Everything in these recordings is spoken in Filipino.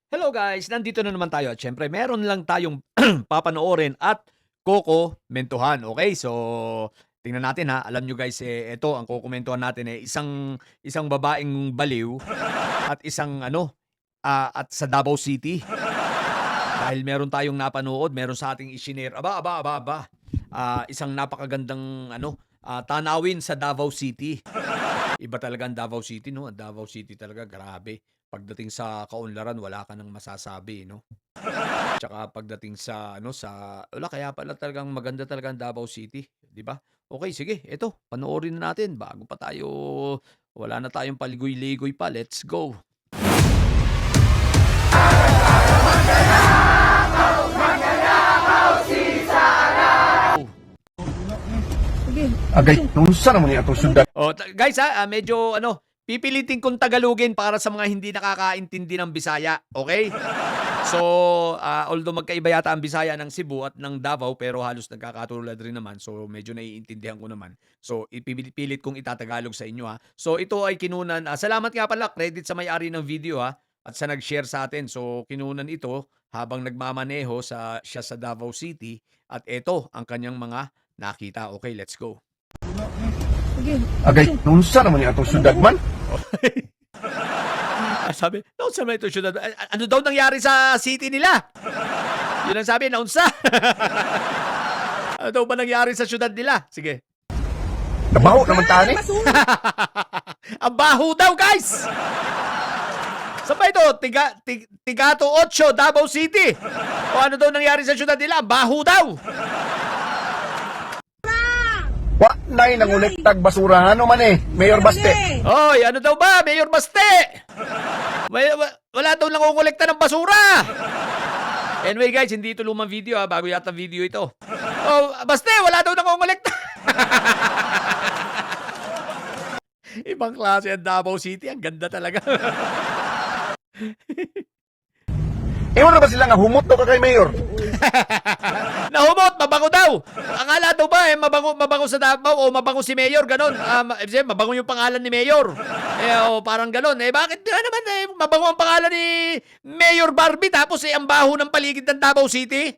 Hello guys, nandito na naman tayo at syempre meron lang tayong papanoorin at kokomentuhan. Okay, so tingnan natin ha. Alam nyo guys, ito ang kokomentuhan natin isang babaeng baliw at isang at sa Davao City. Dahil meron tayong napanood, meron sa ating isinare. Aba. Isang napakagandang tanawin sa Davao City. Iba talaga ang Davao City, no? Ang Davao City talaga, grabe. Pagdating sa kaunlaran, wala ka nang masasabi, no? Tsaka pagdating wala, kaya pala talagang maganda talaga ang Davao City, di ba? Okay, sige, eto, panoorin na natin bago pa tayo, wala na tayong paligoy-ligoy pa. Let's go. Agay, unsa naman ni atong syudad? Oh, guys medyo pipilitin kong Tagalogin para sa mga hindi nakakaintindi ng Bisaya, okay? So, although magkaiba yata ang Bisaya ng Cebu at ng Davao pero halos nagkakatulad rin naman. So, medyo naiintindihan ko naman. So, ipipilit kong itatagalog sa inyo ha. So, ito ay kinunan. Salamat nga pala, credit sa may-ari ng video ha at sa nag-share sa atin. So, kinunan ito habang nagmamaneho siya sa Davao City at ito ang kanyang mga nakita. Okay, let's go. Agay, unsa naman ni atong syudad man? Sabi, naunsa naman ito syudad? Ano daw nangyari sa city nila? Yun ang sabi, naunsa. Ano daw ba nangyari sa syudad nila? Sige. Nabaho naman tani. Ang baho daw, guys! Saan ba ito? Tigato 8, Davao City. O ano daw nangyari sa syudad nila? Ang baho daw. Wa nay nanguliktag basura ano man Mayor Baste. Oy, ano daw ba? Mayor Baste! Wala daw nangongolekta ng basura! Anyway guys, hindi ito lumang video ha. Bago yata video ito. Oh, Baste, wala daw nangongolekta! Ibang klase ang Davao City. Ang ganda talaga. Ewan na ba sila nga humot to ka kay Mayor? Nahumot, mabango daw. Akala daw ba mabango sa Davao o mabango si Mayor, ganon. Mabango yung pangalan ni Mayor. Parang ganon. Bakit naman mabango ang pangalan ni Mayor Barbie tapos ang baho ng paligid ng Davao City?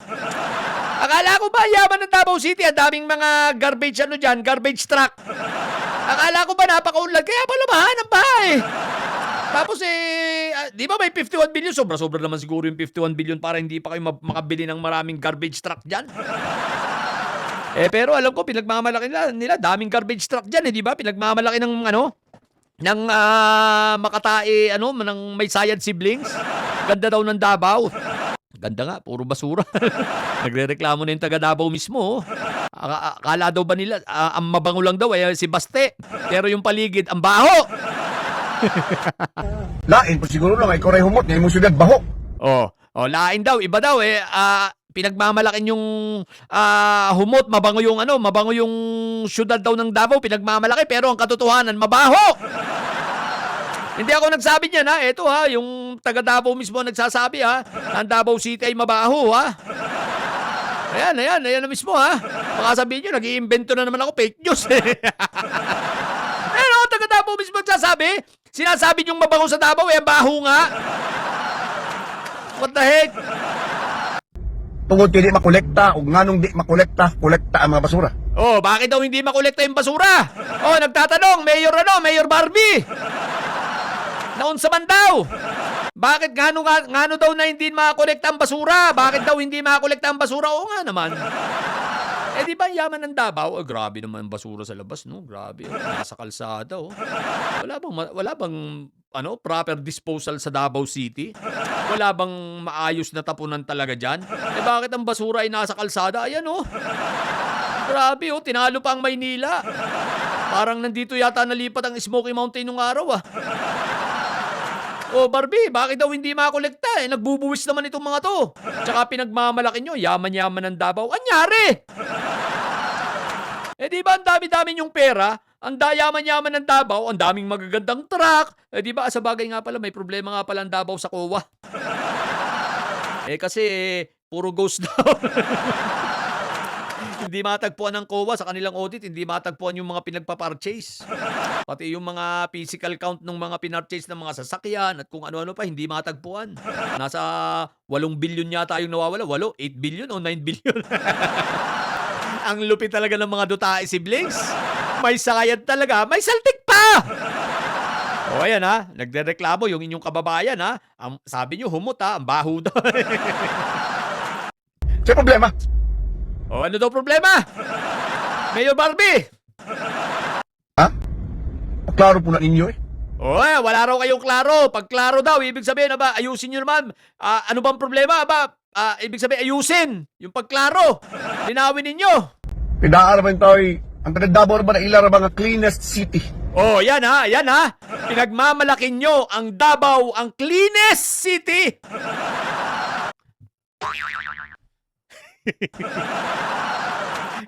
Akala ko ba yaman ng Davao City, ang daming mga garbage truck. Akala ko ba napakaunlad, kaya pala mahan ang bahay. Tapos di ba may 51 billion? Sobra-sobra naman siguro yung 51 billion para hindi pa kayo makabili ng maraming garbage truck dyan. Pero alam ko, pinagmamalaki nila daming garbage truck dyan, di ba? Pinagmamalaki ng ng Makatae, ng may sayad siblings. Ganda daw ng Davao. Ganda nga, puro basura. Nagrereklamo na yung taga Davao mismo. Akala daw ba nila, ang mabango lang daw si Baste. Pero yung paligid, ang baho. Lain po siguro lang ay koray humot nga imong syudad baho. Lain daw, iba daw pinagmamalakin yung humot, mabango yung syudad daw ng Davao, pinagmamalaki pero ang katotohanan mabaho. Hindi ako nagsabi niyan ha, eto ha, yung taga Davao mismo nagsasabi ha, ang Davao City ay mabaho ha. Ayan na mismo ha. Baka sabihin nyo, nag-iimbento na naman ako, fake news. Pero taga Davao mismo nagsasabi, sinasabi niyong mabango sa Davao, ang baho nga. What the heck? Tungod kay di makolekta ug nganong di makolekta, kolekta ang mga basura. Bakit daw hindi makolekta yung basura? Nagtatanong, Mayor Barbie. Naunsa man daw? Bakit ngano daw na hindi makolekta ang basura? Bakit daw hindi makolekta ang basura? Oo nga naman. Di ba yaman ng Davao? Grabe naman ang basura sa labas, no? Grabe, nasa kalsada, Wala bang proper disposal sa Davao City? Wala bang maayos na tapunan talaga diyan? Bakit ang basura ay nasa kalsada? Ayan, Grabe, tinalo pa ang Maynila. Parang nandito yata nalipat ang Smoky Mountain nung araw, Barbie, bakit daw hindi makolekta? Nagbubuwis naman itong mga to. Tsaka pinagmamalaki nyo, yaman-yaman ng Davao. Anyari? Di ba ang dami-dami yung pera? Ang yaman-yaman ng Davao, ang daming magagandang truck. Di ba, sa bagay nga pala, may problema nga pala ang Davao sa COA. Kasi, puro ghost daw. Hindi matagpuan ng COA sa kanilang audit, hindi matagpuan yung mga pinagpa-purchase. Pati yung mga physical count ng mga pinurchase ng mga sasakyan at kung ano-ano pa, hindi matagpuan. Nasa 8 billion yata yung nawawala. 8 billion o 9 billion? Ang lupit talaga ng mga Dutae siblings. May sakayan talaga, may saltik pa! O ayan ha, nagrereklamo yung inyong kababayan ha. Sabi nyo humot ha, ang baho daw. Siya problema. O ano daw problema? Mayor Barbie! Ha? Klaro po na ninyo eh. Wala raw kayong klaro. Pag klaro daw, ibig sabihin, aba, ayusin nyo naman. Ano bang problema? Aba, ibig sabihin, ayusin. Yung pagklaro. Linawin ninyo. Pinaaraman tayo ang taga-Davao ba na ilara mga cleanest city. Yan ha, yan ha. Pinagmamalakin nyo ang Davao, ang cleanest city.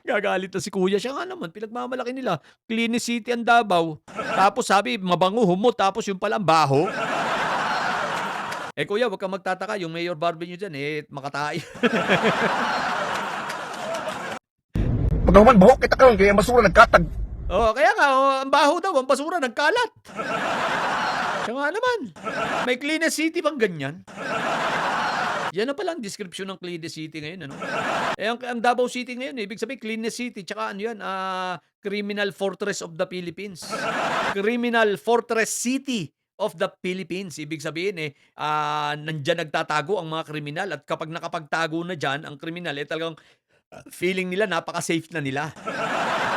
Gagalit na si kuya. Siya nga naman, pinagmamalaki nila. Cleanest city ang Davao. Tapos sabi, mabango, humot. Tapos yung pala, ang baho. Kuya, wag kang magtataka. Yung Mayor Barbie nyo dyan, makatayo. Pagkaman, bahok kita karon kaya ang basura nagkatag. Kaya nga, ang baho daw, ang basura, nagkalat. Siya nga naman. May cleanest city bang ganyan? Yan na pala ang description ng cleanest city ngayon, ano? Ang Davao City ngayon, ibig sabihin, cleanest city, tsaka ano yan, criminal fortress of the Philippines. Criminal fortress city of the Philippines. Ibig sabihin, nandyan nagtatago ang mga kriminal at kapag nakapagtago na dyan, ang kriminal, talagang feeling nila napaka-safe na nila.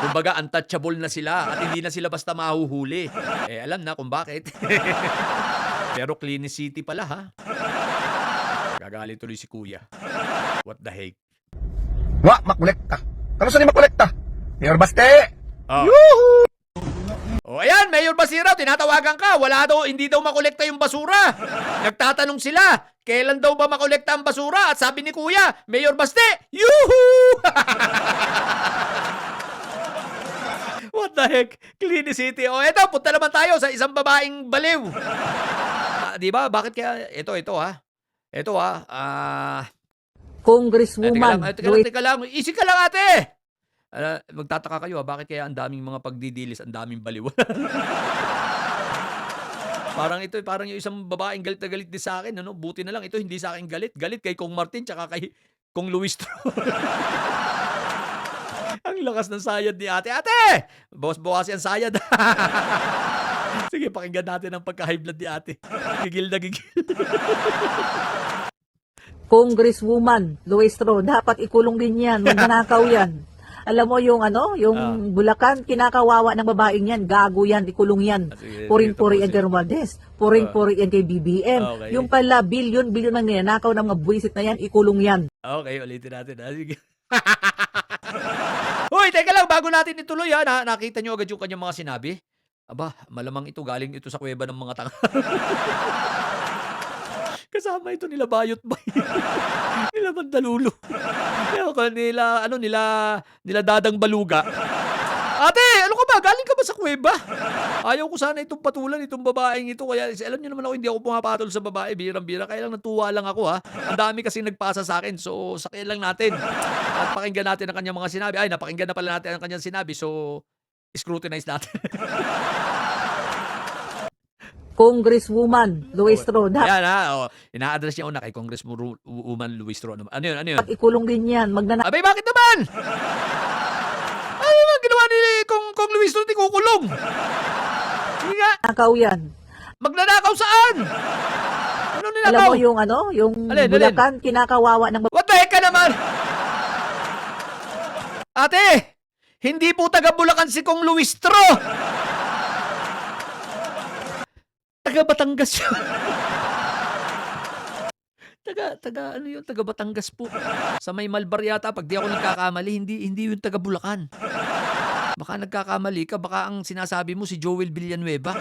Kumbaga, untouchable na sila at hindi na sila basta mahuhuli. Alam na kung bakit. Pero cleanest city pala, ha? Gagalit tuloy si kuya. What the heck? Wa, makolekta. Ano sa ni makolekta? Mayor Baste! Ayan, Mayor Basira, tinatawagan ka. Wala daw, hindi daw makolekta yung basura. Nagtatanong sila, kailan daw ba makolekta ang basura? At sabi ni Kuya, Mayor Baste, yuhuu! What the heck? Clean City. Eto, punta naman tayo sa isang babaeng baliw. Di ba? Bakit kaya? Ito ha. Ito ha. Congresswoman. Teka lang. Isip ka lang, ate. Magtataka kayo, bakit kaya ang daming mga pagdidilis, ang daming baliw? Parang yung isang babaeng galit na galit din sa akin, ano? Buti na lang ito hindi sa akin galit. Galit kay Kong Martin tsaka kay Kong Luis Tro. Ang lakas ng sayad ni ate. Ate! Bawas yan sayad. Sige, pakinggan natin ang pagka-high blood ni ate. Gigil na gigil. Congresswoman Luistro, dapat ikulong din yan. Magnanakaw yan. Alam mo yung Bulacan, kinakawawa ng babaeng yan. Gago yan, ikulong yan. Puring-puri yan kay Romualdez. Puring-puri yan kay BBM. Okay. Yung pala, billion ng ninanakaw ng mga buwisit na yan, ikulong yan. Okay, ulitin natin. Sige. Hoy, teka lang, bago natin ituloy nakita nyo agad yung kanyang mga sinabi? Aba, malamang ito galing ito sa kuweba ng mga tanga. Kasama ito nila Bayot Bay. Nila Mandalulo. Nila Dadang Baluga. Ate, ano ka ba? Galing ka ba sa kuweba? Ayaw ko sana itong patulan, itong babaeng ito. Kaya alam niyo naman ako, hindi ako pumapatol sa babae. Birang-bira. Kaya lang natuwa lang ako, ha. Ang dami kasing nagpasa sa akin. So, sakyan lang natin. At pakinggan natin ang kanyang mga sinabi. Ay, napakinggan na pala natin ang kanyang sinabi. So, scrutinize natin. Congresswoman Luistro, dapat Yan ina-address niya una kay Congresswoman Luis Tro. Ano yun? ikulong din yan. Abay, bakit naman? Ano naman ginawa ni Kong Luis Tro? Hindi kukulong. Hindi nga. Magnanakaw yan. Magnanakaw saan? Ano Alam ninakaw? mo yung Alin? Bulacan, kinakawawa ng What the heck ka naman? Ate, hindi po taga Bulacan si Kong Luis Tro. Taga Batangas yun. Taga Batangas po. Sa may Malbar yata, pag di ako nagkakamali, hindi yung taga Bulacan. Baka nagkakamali ka, baka ang sinasabi mo si Joel Villanueva.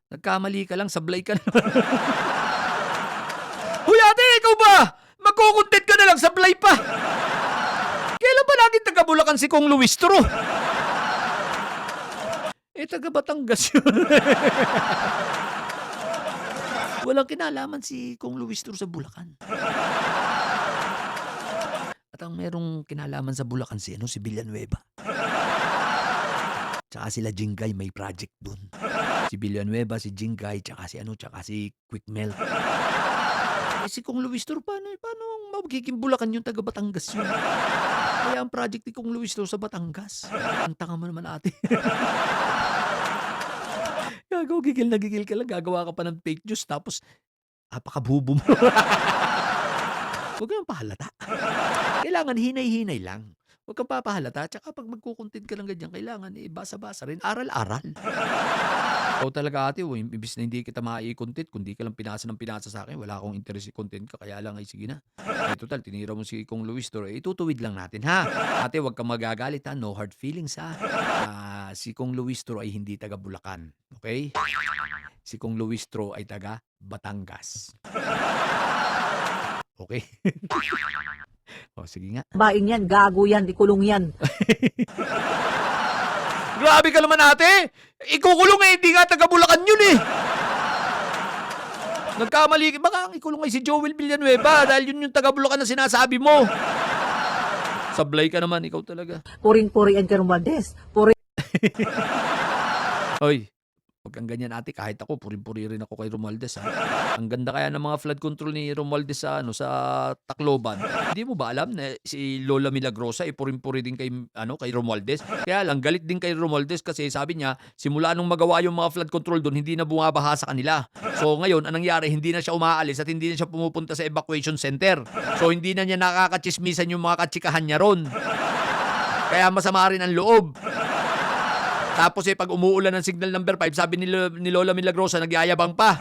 Nagkamali ka lang, sablay ka naman. Huy ate, ikaw ba? Magkukontent ka na lang, sablay pa. Kailan ba laging taga Bulacan si Kong Luis Tro? Taga Batangas yun. Walang kinalaman si Kong Luis Tro sa Bulacan. At At ang merong kinalaman sa Bulacan si Villanueva. Tsaka sila Jingay may project dun. Si Villanueva, si Jingay, tsaka si Quick Melt. Si Kong Luis Tor, paano magiging Bulacan yung taga Batangas yun? Kaya ang project ni Kong Luis Tor sa Batangas. Ang tanga mo naman ate. Gago, gigil na gigil ka lang. Gagawa ka pa ng fake news tapos napakabubo mo. Huwag kang pahalata. Kailangan hinay-hinay lang. Huwag kang papahalata. Tsaka pag magkukontent ka lang ganyan, kailangan basa-basa rin. Aral-aral. Ikaw talaga ate, imbis na hindi kita mai-content, kundi ka lang pinasa sa akin, wala akong interest sa content ka, kaya lang ay sige na. Total, tinira mo si Kong Luis Tor, itutuwid lang natin ha. Ate, huwag kang magagalit ha, no hard feelings ha. Si Kong Luis Tor ay hindi taga Bulacan, okay? Si Kong Luis Tor ay taga Batangas. Okay? O, sige nga. babaeng yan, gago yan, ikulong yan. Grabe ka naman ate! Ikukulong hindi nga taga Bulacan yun eh! Nagkamali, baka ang ikulong ay si Joel Villanueva dahil yun yung taga Bulacan na sinasabi mo. Sablay ka naman, ikaw talaga. Puring-puri ang Romualdez. Hoy, huwag kang ganyan ate, kahit ako, puring-puri rin ako kay Romualdez ha. Ang ganda kaya ng mga flood control ni Romualdez sa Tacloban. Hindi mo ba alam na si Lola Milagrosa puring-puri din kay Romualdez? Kaya lang, galit din kay Romualdez kasi sabi niya, simula nung magawa yung mga flood control doon, hindi na bumabaha sa kanila. So ngayon, anong nangyari? Hindi na siya umaalis at hindi na siya pumupunta sa evacuation center. So hindi na niya nakakachismisan yung mga katsikahan niya ron. Kaya masama rin ang loob. Tapos pag umuulan ng signal number 5, sabi ni Lola Milagrosa, nagyayabang pa.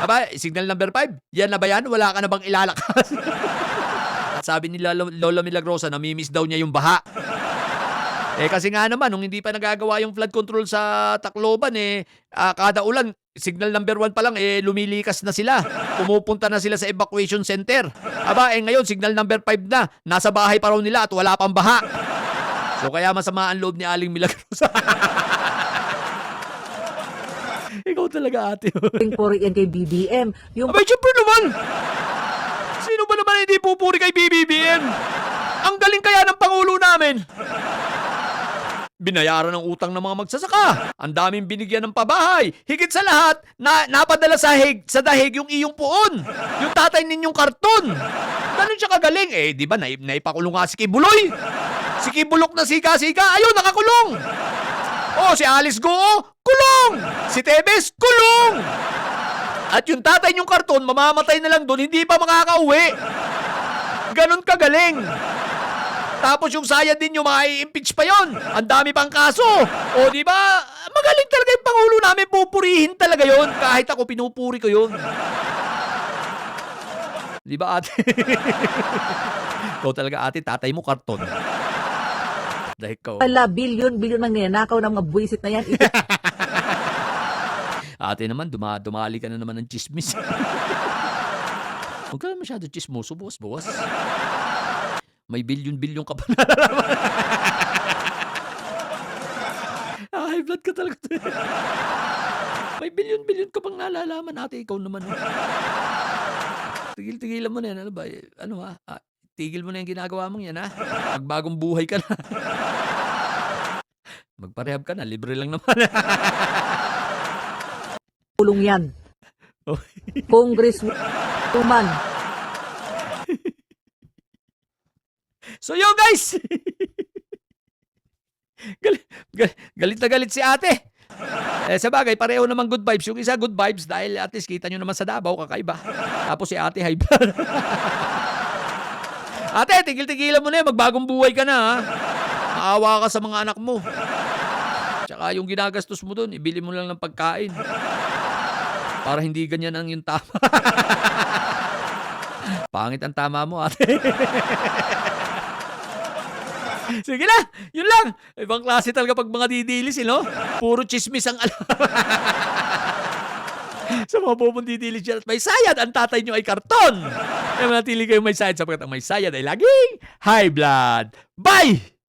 Aba, signal number 5, yan na ba yan? Wala ka na bang ilalakas? At sabi ni Lola Milagrosa, namimiss daw niya yung baha. Kasi nga naman, nung hindi pa nagagawa yung flood control sa Tacloban, kada ulan, signal number 1 pa lang, lumilikas na sila. Pumupunta na sila sa evacuation center. Aba, ngayon, signal number 5 na, nasa bahay pa raw nila at wala pang baha. So kaya masama ang loob ni Aling Milagrosa. Ikaw talaga ate. Puring-puri yan kay BBM. Yung Abay, syempre naman. Sino ba naman hindi pupuri kay BBM? Ang galing kaya ng Pangulo namin. Binayaran ng utang ng mga magsasaka. Ang daming binigyan ng pabahay. Higit sa lahat, napadala sa dahig yung iyong puon. Yung tatay ninyong karton. Ganun siya kagaling. Di ba, naipakulong nga si Kibuloy. Si Kibulok na sika-sika, ayun, nakakulong. Si Alice Goo, kulong. Si Tebes, kulong. At yung tatay niyong karton, mamamatay na lang doon, hindi pa makakauwi. Ganon kagaling. Tapos yung sayad din yung mai-impeach pa yon. Ang dami pang kaso. Di ba? Magaling talaga yung Pangulo namin, pupurihin talaga yon. Kahit ako, pinupuri ko yon. Di ba ate? Ikaw talaga ate, tatay mo karton. Dahil ko. pala, bilyon ang ninanakaw ng mga buwisit na yan. Ate naman, dumali ka na naman ng chismis. Huwag ka na masyado chismoso, buwas. May bilyon-bilyon ka pa nalalaman. High blood ka talaga. May bilyon-bilyon ka pang nalalaman, ate. Ikaw naman. Tigil-tigilan mo na yan. Ano ba? Tigil mo na yung ginagawa mong yan, ha? Magbagong buhay ka na. Magparehab ka na, libre lang naman. Kulong yan. Congresswoman. So yun guys! Galit na galit si ate. Sa bagay, pareho naman good vibes. Yung isa good vibes dahil at least kita nyo naman sa Davao, kakaiba. Tapos si ate high blood. Ate, tigil-tigilan mo na yan. Magbagong buhay ka na, ha? Maawa ka sa mga anak mo. Tsaka yung ginagastos mo doon, ibili mo lang ng pagkain. Para hindi ganyan ang yung tama. Pangit ang tama mo, ate. Sige na, yun lang. Ibang klase talaga pag mga didilis, no? Puro chismis ang alam. Sa mga bubong didilis dyan at may sayad, ang tatay nyo ay karton. Kaya manatili kayo may sayad sapagkat ang may sayad ay laging high blood. Bye!